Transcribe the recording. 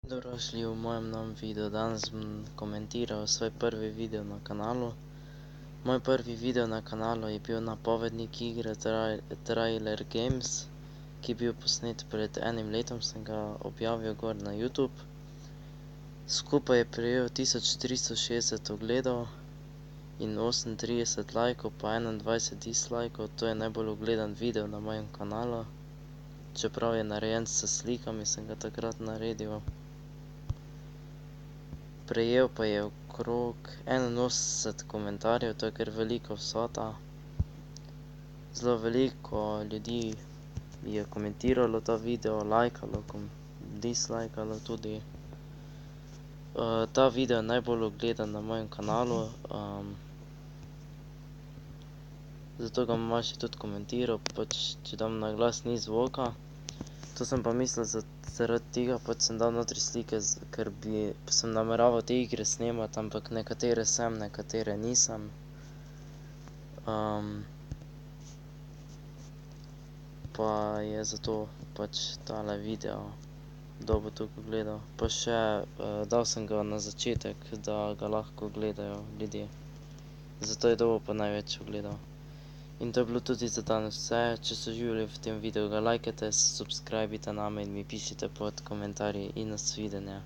Dobrodošli v mojem novem videu. Danes bom komentiral svoj prvi video na kanalu. Moj prvi video na kanalu je bil napovednik igre Trailer Games, ki je bil posnet pred enim letom, sem ga objavil gor na YouTube. Skupaj je prejel 1360 ogledov in 38 lajkov pa 21 dislajkov. To je najbolj ogledan video na mojem kanalu. Čeprav je narejen s slikami, sem ga takrat naredil. Prejel pa je okrog 81 komentarjev, to je kar velika vsota. Zelo veliko ljudi je komentiralo ta video, lajkalo, dislajkalo tudi. Ta video je najbolj ogledan na mojem kanalu, zato ga bom malo še tudi komentiral, če dam na glas ni zvoka. To sem pa mislil zaradi tega, sem dal notri slike, ker sem nameraval te igre snemati, ampak nekatere sem, nekatere nisem. Pa je zato tale video dobil toliko ogledov. Pa še dal sem ga na začetek, da ga lahko gledajo ljudje. Zato je dobil pa največ ogledov. In to je bilo tudi za danes vse. Če ste uživali v tem videu, ga lajkajte, subscribite name in mi pišite pod komentarji in nasvidenje.